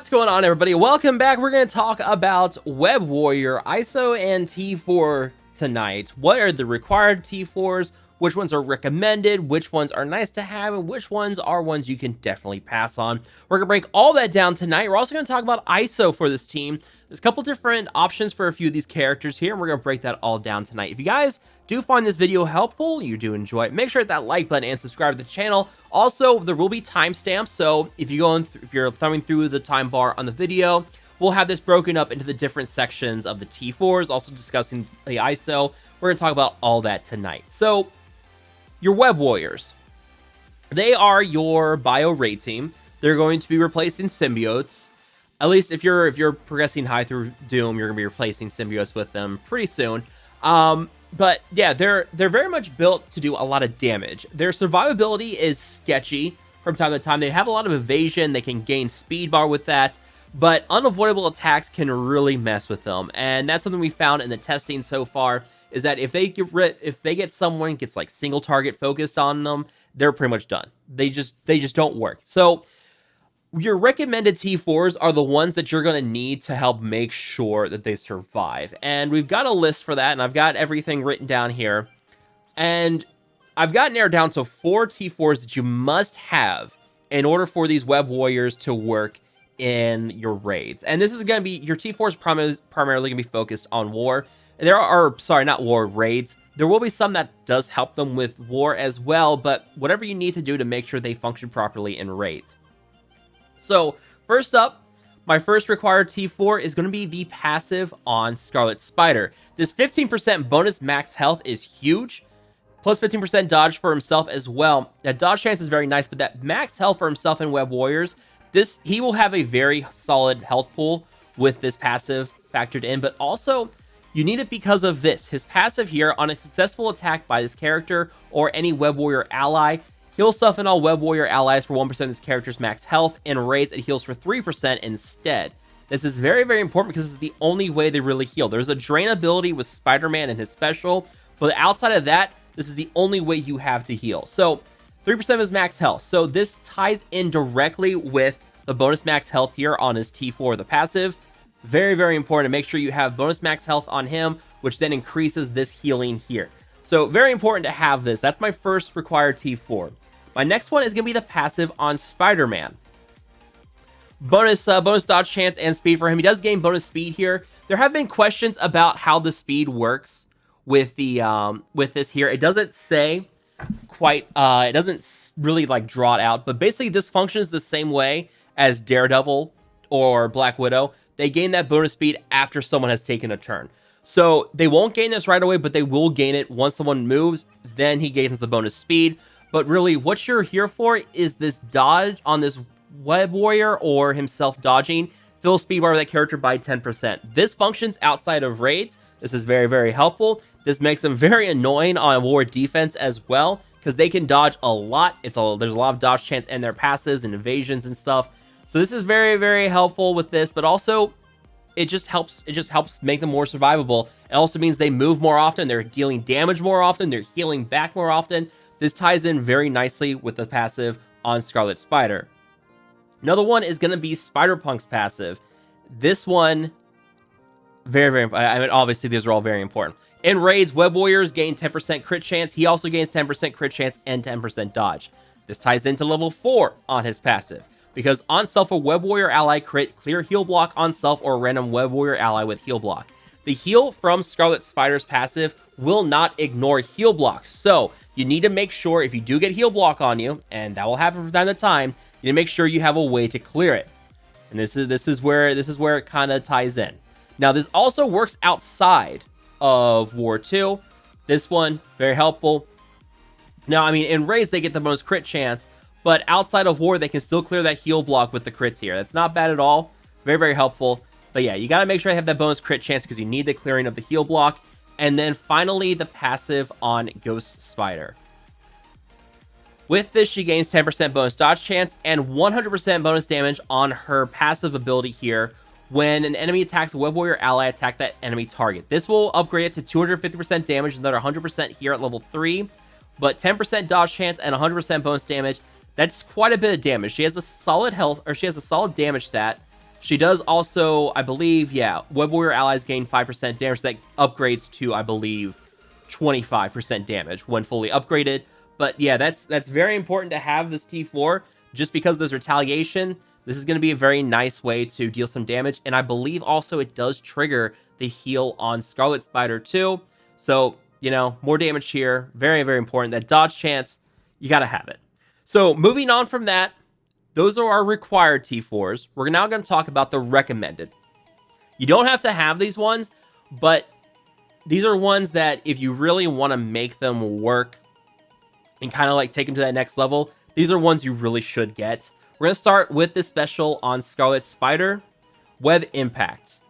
What's going on, everybody? Welcome back. We're going to talk about Web Warrior, ISO, and T4 tonight. What are the required T4s? Which ones are recommended? Which ones are nice to have? And which ones are ones you can definitely pass on? We're going to break all that down tonight. We're also going to talk about ISO for this team. There's a couple different options for a few of these characters here, and we're going to break that all down tonight. If you guys do find this video helpful, you do enjoy it, make sure to hit that like button and subscribe to the channel. Also, there will be timestamps, so if you're thumbing through the time bar on the video, we'll have this broken up into the different sections of the T4s, also discussing the ISO. We're going to talk about all that tonight. So, your Web Warriors. They are your bio raid team. They're going to be replacing symbiotes. At least if you're progressing high through Doom, you're going to be replacing symbiotes with them pretty soon. But yeah, they're very much built to do a lot of damage. Their survivability is sketchy from time to time. They have a lot of evasion. They can gain speed bar with that, but unavoidable attacks can really mess with them. And that's something we found in the testing so far, is that if they get someone gets like single target focused on them, they're pretty much done. They just don't work. So your recommended T4s are the ones that you're going to need to help make sure that they survive. And we've got a list for that, and I've got everything written down here. And I've got narrowed down to 4 T4s that you must have in order for these Web Warriors to work in your raids. And this is going to be, your T4s primarily going to be focused on war. There are, sorry, not war, raids. There will be some that does help them with war as well, but whatever you need to do to make sure they function properly in raids. So, first up, my first required T4 is going to be the passive on Scarlet Spider. This 15% bonus max health is huge, plus 15% dodge for himself as well. That dodge chance is very nice, but that max health for himself in Web Warriors, he will have a very solid health pool with this passive factored in, but also you need it because of this. His passive here, on a successful attack by this character or any Web Warrior ally, he'll summon all Web Warrior allies for 1% of this character's max health, and raids it heals for 3% instead. This is very, very important because this is the only way they really heal. There's a drain ability with Spider-Man and his special, but outside of that, this is the only way you have to heal. So 3% of his max health. So this ties in directly with the bonus max health here on his T4, the passive. Very, very important to make sure you have bonus max health on him, which then increases this healing here. So very important to have this. That's my first required T4. My next one is going to be the passive on Spider-Man. Bonus dodge chance and speed for him. He does gain bonus speed here. There have been questions about how the speed works with this here. It doesn't say quite, it doesn't really like draw it out, but basically this functions the same way as Daredevil or Black Widow. They gain that bonus speed after someone has taken a turn. So they won't gain this right away, but they will gain it once someone moves. Then he gains the bonus speed. But really, what you're here for is this dodge on this Web Warrior or himself dodging. Fill speed bar of that character by 10%. This functions outside of raids. This is very, very helpful. This makes them very annoying on war defense as well, because they can dodge a lot. There's a lot of dodge chance in their passives and evasions and stuff. So this is very, very helpful with this, but also it just helps make them more survivable. It also means they move more often, they're dealing damage more often, they're healing back more often. This ties in very nicely with the passive on Scarlet Spider. Another one is going to be Spider-Punk's passive. This one, very, very, I mean, obviously these are all very important. In raids, Web Warriors gain 10% crit chance. He also gains 10% crit chance and 10% dodge. This ties into level 4 on his passive, because on self, a Web Warrior ally crit, clear heal block on self, or a random Web Warrior ally with heal block. The heal from Scarlet Spider's passive will not ignore heal blocks. So you need to make sure if you do get heal block on you, and that will happen from time to time, you need to make sure you have a way to clear it. And this is where it kind of ties in. Now this also works outside of War 2. This one, very helpful. Now, I mean, in raids they get the most crit chance, but outside of war, they can still clear that heal block with the crits here. That's not bad at all. Very, very helpful. But yeah, you got to make sure you have that bonus crit chance because you need the clearing of the heal block. And then finally, the passive on Ghost Spider. With this, she gains 10% bonus dodge chance and 100% bonus damage on her passive ability here. When an enemy attacks a Web Warrior ally, attack that enemy target. This will upgrade it to 250% damage, another 100% here at level 3. But 10% dodge chance and 100% bonus damage. That's quite a bit of damage. She has a solid health, or she has a solid damage stat. She does also, I believe, yeah, Web Warrior allies gain 5% damage. That upgrades to, I believe, 25% damage when fully upgraded. But yeah, that's very important to have this T4 just because there's retaliation. This is going to be a very nice way to deal some damage. And I believe also it does trigger the heal on Scarlet Spider too. So, you know, more damage here. Very, very important. That dodge chance, you got to have it. So moving on from that, those are our required T4s. We're now going to talk about the recommended. You don't have to have these ones, but these are ones that if you really want to make them work and kind of like take them to that next level, these are ones you really should get. We're going to start with this special on Scarlet Spider, Web Impact.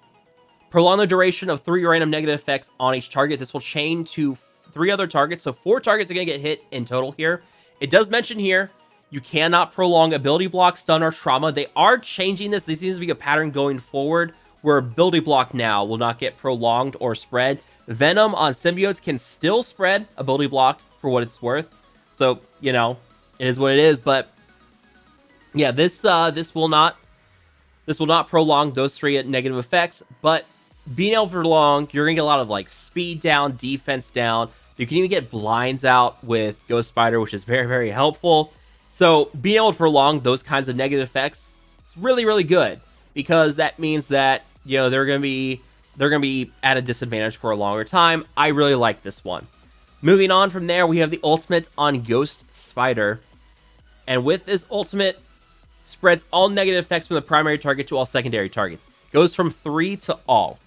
Prolong the duration of 3 random negative effects on each target. This will chain to 3 other targets, so 4 targets are going to get hit in total here. It does mention here, you cannot prolong ability block, stun, or trauma. They are changing this. This seems to be a pattern going forward where ability block now will not get prolonged or spread. Venom on symbiotes can still spread ability block for what it's worth. So, you know, it is what it is. But yeah, this will not prolong those 3 negative effects. But being able to prolong, you're gonna get a lot of like speed down, defense down. You can even get blinds out with Ghost Spider, which is very, very helpful. So being able to prolong those kinds of negative effects, it's really, really good because that means that, you know, they're gonna be at a disadvantage for a longer time. I really like this one. Moving on from there, we have the ultimate on Ghost Spider. And with this ultimate, spreads all negative effects from the primary target to all secondary targets. Goes from 3 to all.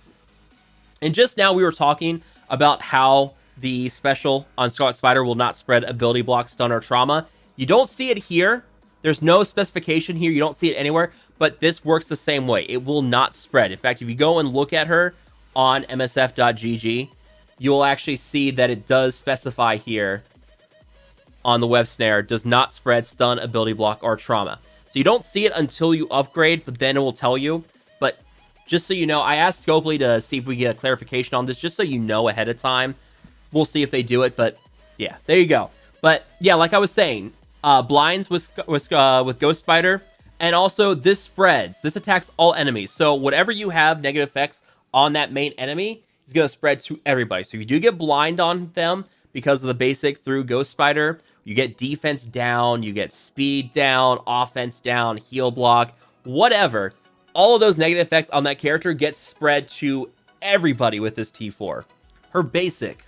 And just now we were talking about how the special on Scarlet Spider will not spread ability block, stun, or trauma. You don't see it here. There's no specification here. You don't see it anywhere. But this works the same way. It will not spread. In fact, if you go and look at her on msf.gg, you will actually see that it does specify here on the web snare, does not spread stun, ability block, or trauma. So you don't see it until you upgrade, but then it will tell you. But just so you know, I asked Scopely to see if we get a clarification on this, just so you know ahead of time. We'll see if they do it, but yeah, there you go. But yeah, like I was saying, blinds with Ghost Spider, and also this spreads. This attacks all enemies. So whatever you have negative effects on that main enemy is going to spread to everybody. So if you do get blind on them because of the basic through Ghost Spider, you get defense down, you get speed down, offense down, heal block, whatever. All of those negative effects on that character get spread to everybody with this T4. Her basic.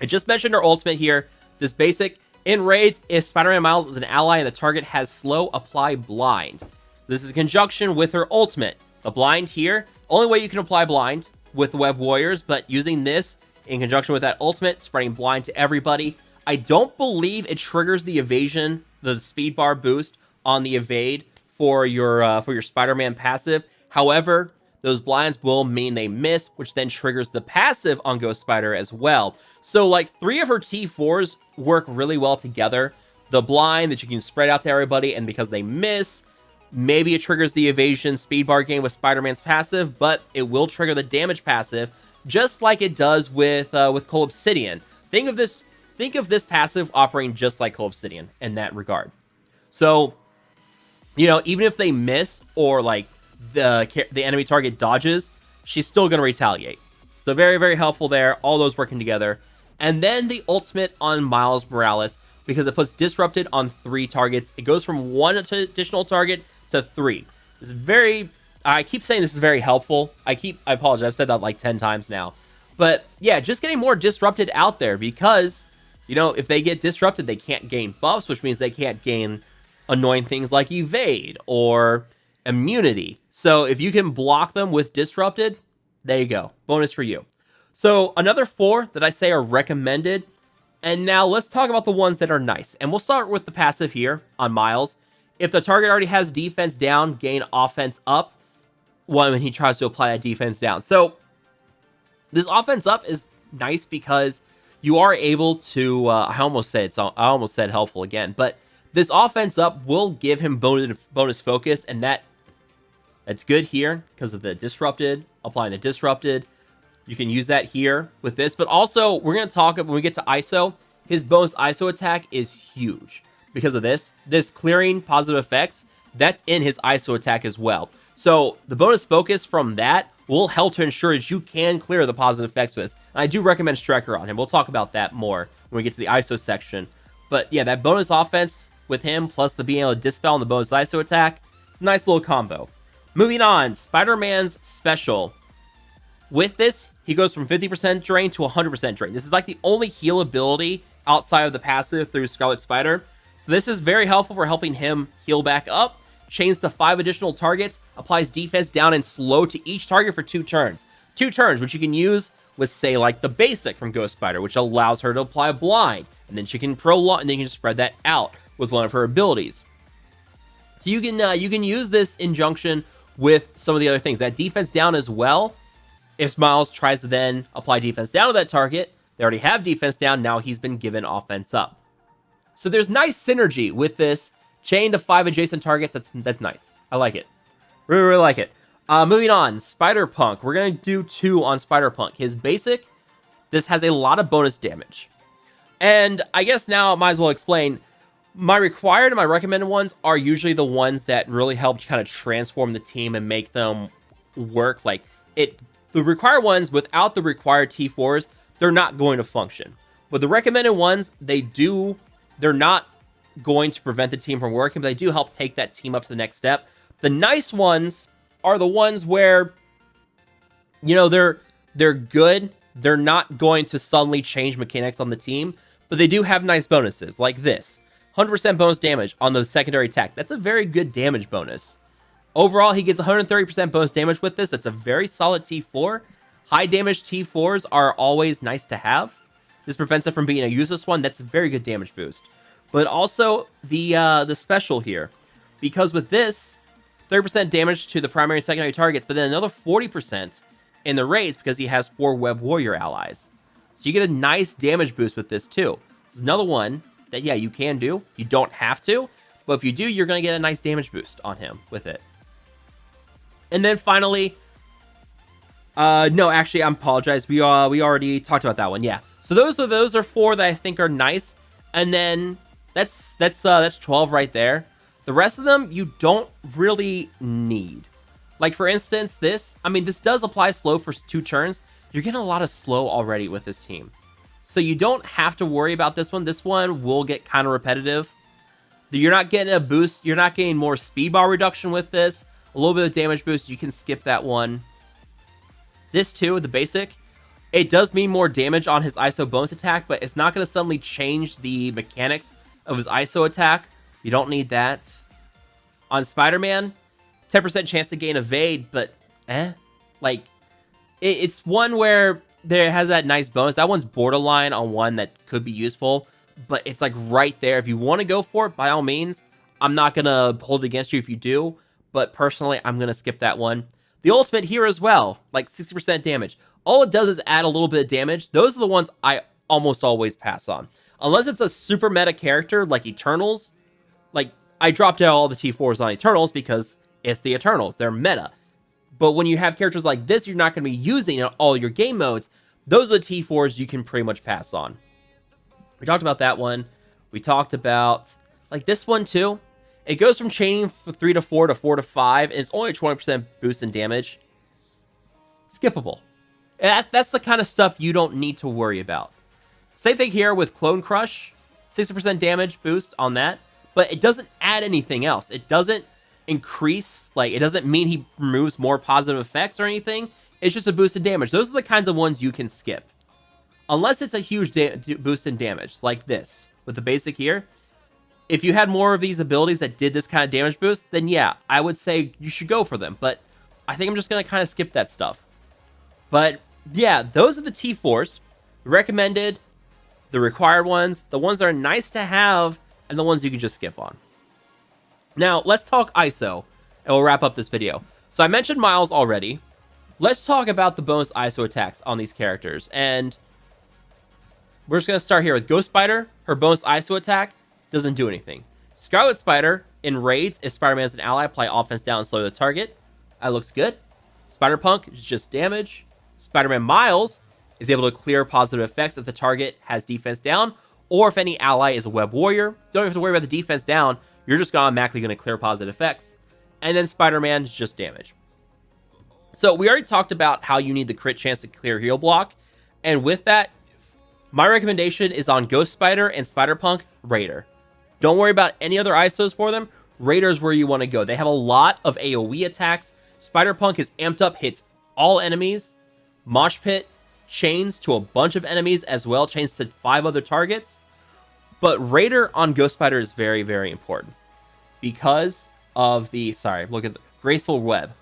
I just mentioned her ultimate here. This basic, in raids, if Spider-Man Miles is an ally and the target has slow, apply blind. This is in conjunction with her ultimate. The blind here, only way you can apply blind with the Web Warriors, but using this in conjunction with that ultimate, spreading blind to everybody. I don't believe it triggers the evasion, the speed bar boost on the evade for your Spider-Man passive. However, those blinds will mean they miss, which then triggers the passive on Ghost Spider as well. So like 3 of her T4s work really well together. The blind that you can spread out to everybody, and because they miss, maybe it triggers the evasion speed bar gain with Spider-Man's passive, but it will trigger the damage passive, just like it does with Cole Obsidian. Think of this passive operating just like Cole Obsidian in that regard. So, you know, even if they miss or like the enemy target dodges, she's still going to retaliate. So very, very helpful there. All those working together. And then the ultimate on Miles Morales, because it puts Disrupted on 3 targets. It goes from 1 additional target to 3. This is very... I keep saying this is very helpful. I apologize. I've said that like 10 times now. But yeah, just getting more Disrupted out there because, you know, if they get Disrupted, they can't gain buffs, which means they can't gain annoying things like Evade or Immunity. So if you can block them with Disrupted, there you go. Bonus for you. So another 4 that I say are recommended. And now let's talk about the ones that are nice. And we'll start with the passive here on Miles. If the target already has defense down, gain offense up when he tries to apply that defense down. So this offense up is nice because you are able to, I almost said helpful again, but this offense up will give him bonus focus, and that's good here because of the Disrupted, applying the Disrupted. You can use that here with this, but also we're going to talk when we get to ISO, his bonus ISO attack is huge because of this clearing positive effects. That's in his ISO attack as well. So the bonus focus from that will help to ensure that you can clear the positive effects with this. And I do recommend Striker on him. We'll talk about that more when we get to the ISO section. But yeah, that bonus offense with him, plus the being able to dispel on the bonus ISO attack, it's a nice little combo. Moving on, Spider-Man's special. With this, he goes from 50% drain to 100% drain. This is like the only heal ability outside of the passive through Scarlet Spider. So this is very helpful for helping him heal back up. Chains to 5 additional targets, applies defense down and slow to each target for 2 turns. 2 turns, which you can use with, say, like the basic from Ghost Spider, which allows her to apply blind. And then she can prolong, and then you can spread that out with one of her abilities. So you can use this injunction with some of the other things. That defense down as well. If Miles tries to then apply defense down to that target, they already have defense down, now he's been given offense up. So there's nice synergy with this. Chain to 5 adjacent targets, that's nice. I like it. Really, really like it. Moving on, Spider-Punk. We're going to do 2 on Spider-Punk. His basic, this has a lot of bonus damage. And I guess now I might as well explain. My required and my recommended ones are usually the ones that really help kind of transform the team and make them work. Like, the required ones, without the required T4s, they're not going to function. But the recommended ones, they're not going to prevent the team from working, but they do help take that team up to the next step. The nice ones are the ones where, you know, they're good. They're not going to suddenly change mechanics on the team, but they do have nice bonuses, like this. 100% bonus damage on the secondary attack. That's a very good damage bonus. Overall, he gets 130% bonus damage with this. That's a very solid T4. High damage T4s are always nice to have. This prevents it from being a useless one. That's a very good damage boost. But also the special here. Because with this, 30% damage to the primary and secondary targets, but then another 40% in the raids because he has 4 Web Warrior allies. So you get a nice damage boost with this too. This is another one that, yeah, you can do. You don't have to. But if you do, you're going to get a nice damage boost on him with it. And then finally, no, actually, I apologize. We already talked about that one. Yeah. So those are 4 that I think are nice. And then that's 12 right there. The rest of them you don't really need. Like for instance, this does apply slow for 2 turns. You're getting a lot of slow already with this team. So you don't have to worry about this one. This one will get kind of repetitive. You're not getting a boost. You're not getting more speed bar reduction with this. A little bit of damage boost. You can skip that one. This too, the basic. It does mean more damage on his ISO bonus attack, but it's not going to suddenly change the mechanics of his ISO attack. You don't need that. On Spider-Man, 10% chance to gain evade, but like it's one where there has that nice bonus. That one's borderline on one that could be useful, but it's like right there. If you want to go for it, by all means. I'm not going to hold it against you if you do, but personally, I'm going to skip that one. The ultimate here as well, like 60% damage. All it does is add a little bit of damage. Those are the ones I almost always pass on. Unless it's a super meta character like Eternals. Like, I dropped out all the T4s on Eternals because it's the Eternals. They're meta. But when you have characters like this, you're not going to be using in all your game modes. Those are the T4s you can pretty much pass on. We talked about that one. We talked about, like, this one too. It goes from chaining 3 to 4 to 4 to 5, and it's only a 20% boost in damage. Skippable. That's the kind of stuff you don't need to worry about. Same thing here with Clone Crush. 60% damage boost on that. But it doesn't add anything else. It doesn't increase, like, it doesn't mean he removes more positive effects or anything. It's just a boost in damage. Those are the kinds of ones you can skip. Unless it's a huge boost in damage, like this. With the basic here. If you had more of these abilities that did this kind of damage boost, then yeah, I would say you should go for them. But I think I'm just going to kind of skip that stuff. But yeah, those are the T4s. Recommended, the required ones, the ones that are nice to have, and the ones you can just skip on. Now, let's talk ISO, and we'll wrap up this video. So I mentioned Miles already. Let's talk about the bonus ISO attacks on these characters. And we're just going to start here with Ghost Spider. Her bonus ISO attack doesn't do anything. Scarlet Spider, in raids, if Spider-Man is an ally, apply offense down and slow the target. That looks good. Spider-Punk is just damage. Spider-Man Miles is able to clear positive effects if the target has defense down, or if any ally is a Web Warrior. Don't have to worry about the defense down. You're just automatically going to clear positive effects. and then Spider-Man is just damage. So we already talked about how you need the crit chance to clear heal block, and with that, my recommendation is on Ghost Spider and Spider-Punk Raider. Don't worry about any other ISOs for them. Raider is where you want to go. They have a lot of AoE attacks. Spider-Punk is amped up, hits all enemies. Mosh Pit chains to a bunch of enemies as well, chains to 5 other targets. But Raider on Ghost Spider is very, very important because of the, look at the Graceful Web.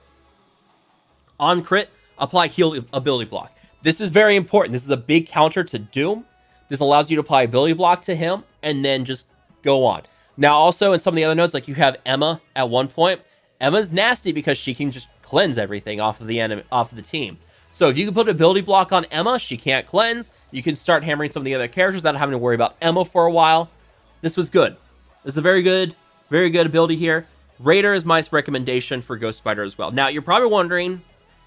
On crit, apply heal ability block. This is very important. This is a big counter to Doom. This allows you to apply ability block to him and then just go on. Now, also in some of the other nodes, like you have Emma at one point. Emma's nasty because she can just cleanse everything off of the enemy, off of the team. So if you can put ability block on Emma, she can't cleanse. You can start hammering some of the other characters without having to worry about Emma for a while. This was good. This is a very good ability here. Raider is my recommendation for Ghost Spider as well. Now, you're probably wondering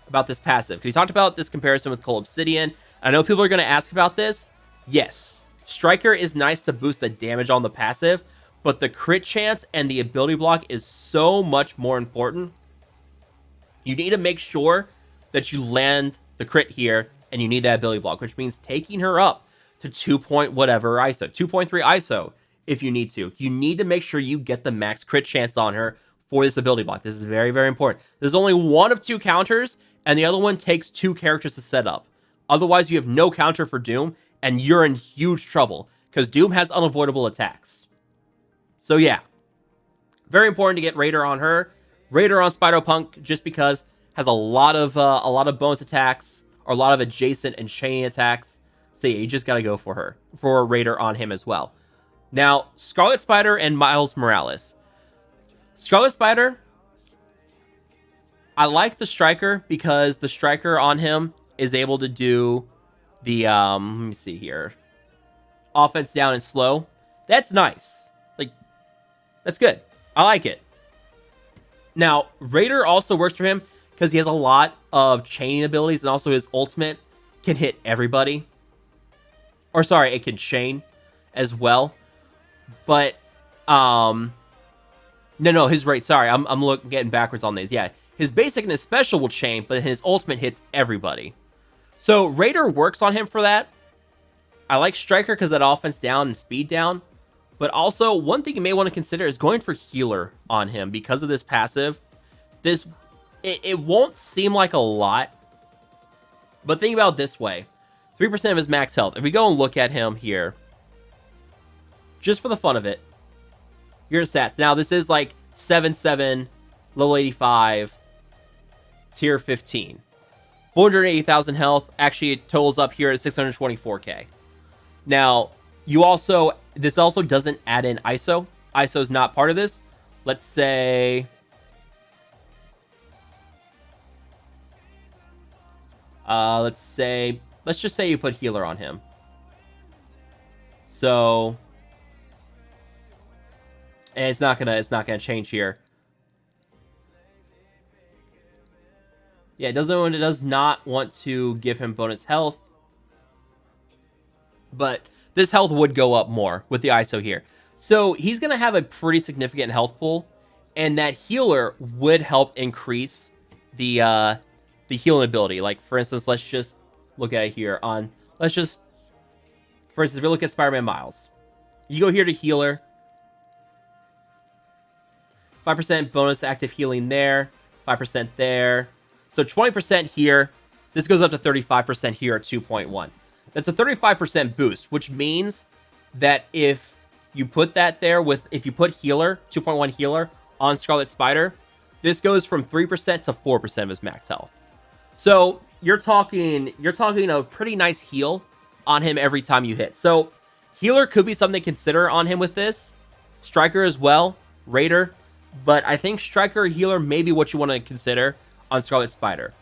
about this passive, because we talked about this comparison with Cold Obsidian. I know people are going to ask about this. Yes, Striker is nice to boost the damage on the passive, but the crit chance and the ability block is so much more important. You need to make sure that you land the crit here, and you need that ability block, which means taking her up to 2 point whatever ISO, 2.3 ISO if you need to. You need to make sure you get the max crit chance on her for this ability block. This is very, very important. There's only one of 2 counters, and the other one takes 2 characters to set up. Otherwise, you have no counter for Doom, and you're in huge trouble, because Doom has unavoidable attacks. So yeah, very important to get Raider on her. Raider on Spider-Punk, just because has a lot of bonus attacks, or a lot of adjacent and chain attacks. So yeah, you just gotta go for her, for Raider on him as well. Now, Scarlet Spider and Miles Morales. Scarlet Spider, I like the Striker because the Striker on him is able to do the, let me see here, offense down and slow. That's nice. Like, that's good. I like it. Now, Raider also works for him because he has a lot of chaining abilities, and also his ultimate can hit everybody. Or sorry, it can chain as well. But, no, his right, sorry, I'm getting backwards on these. Yeah, his basic and his special will chain, but his ultimate hits everybody. So Raider works on him for that. I like Striker because that offense down and speed down. But also, one thing you may want to consider is going for healer on him because of this passive. It won't seem like a lot, but think about it this way. 3% of his max health. If we go and look at him here, just for the fun of it, your stats. Now, this is like 7-7, level 85, tier 15. 480,000 health. Actually, it totals up here at 624k. Now, this also doesn't add in ISO. ISO is not part of this. Let's say, let's just say you put healer on him. So, and it's not gonna change here. Yeah, it does not want to give him bonus health, but this health would go up more with the ISO here. So he's gonna have a pretty significant health pool, and that healer would help increase the healing ability. Like, for instance, let's just look at it here on, for instance, if we look at Spider-Man Miles, you go here to healer, 5% bonus active healing there, 5% there, so 20% here. This goes up to 35% here at 2.1. That's a 35% boost, which means that if you put that there if you put healer, 2.1 healer on Scarlet Spider, this goes from 3% to 4% of his max health. So you're talking a pretty nice heal on him every time you hit. So healer could be something to consider on him with this. Striker as well, Raider, but I think Striker or healer may be what you want to consider on Scarlet Spider.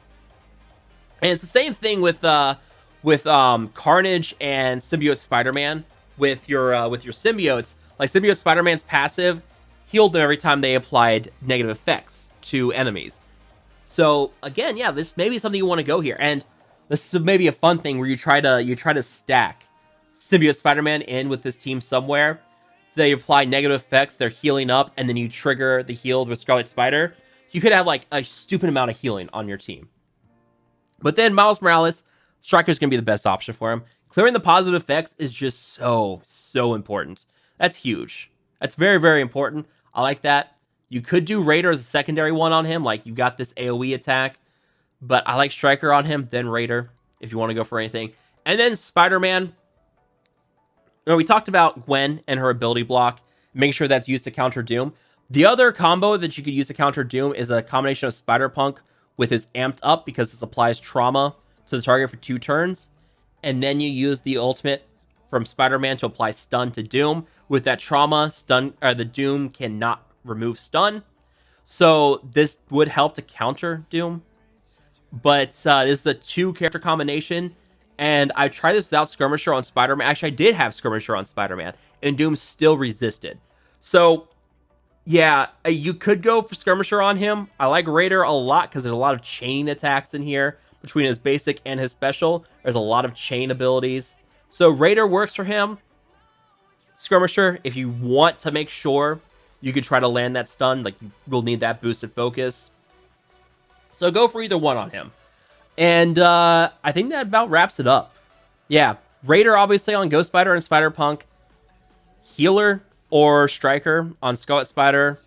And it's the same thing with Carnage and Symbiote Spider-Man. With your symbiotes, like Symbiote Spider-Man's passive healed them every time they applied negative effects to enemies. So again, yeah, this may be something you want to go here, and this is maybe a fun thing where you try to stack Symbiote Spider-Man in with this team somewhere. They apply negative effects, they're healing up, and then you trigger the heal with Scarlet Spider. you could have like a stupid amount of healing on your team. But then Miles Morales, Striker's going to be the best option for him. Clearing the positive effects is just so important. That's huge. That's very, very important. I like that. You could do Raider as a secondary one on him, like you got this AoE attack, but I like Striker on him, then Raider, if you want to go for anything. And then Spider-Man. You know, we talked about Gwen and her ability block, making sure that's used to counter Doom. The other combo that you could use to counter Doom is a combination of Spider-Punk with his amped up, because this applies trauma to the target for 2 turns. And then you use the ultimate from Spider-Man to apply stun to Doom. With that trauma, stun, or the Doom cannot remove stun. So this would help to counter Doom. But this is a 2-character combination. And I tried this without Skirmisher on Spider-Man. Actually, I did have Skirmisher on Spider-Man, and Doom still resisted. So, yeah, you could go for Skirmisher on him. I like Raider a lot because there's a lot of chaining attacks in here. Between his basic and his special, there's a lot of chain abilities. So Raider works for him. Skirmisher, if you want to make sure you could try to land that stun, like you will need that boosted focus. So go for either one on him. And I think that about wraps it up. Yeah, Raider obviously on Ghost Spider and Spider-Punk. Healer or Striker on Scarlet Spider.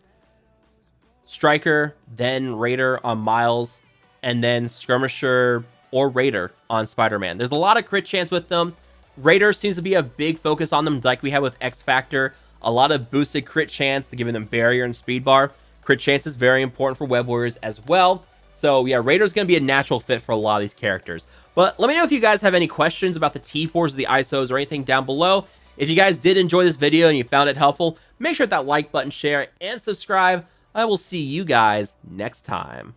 Striker, then Raider on Miles. And then Skirmisher or Raider on Spider-Man. There's a lot of crit chance with them. Raider seems to be a big focus on them, like we had with X Factor. A lot of boosted crit chance to giving them barrier and speed bar. Crit chance is very important for Web Warriors as well. So yeah, Raider's going to be a natural fit for a lot of these characters. But let me know if you guys have any questions about the T4s or the ISOs or anything down below. If you guys did enjoy this video and you found it helpful, make sure to hit that like button, share, and subscribe. I will see you guys next time.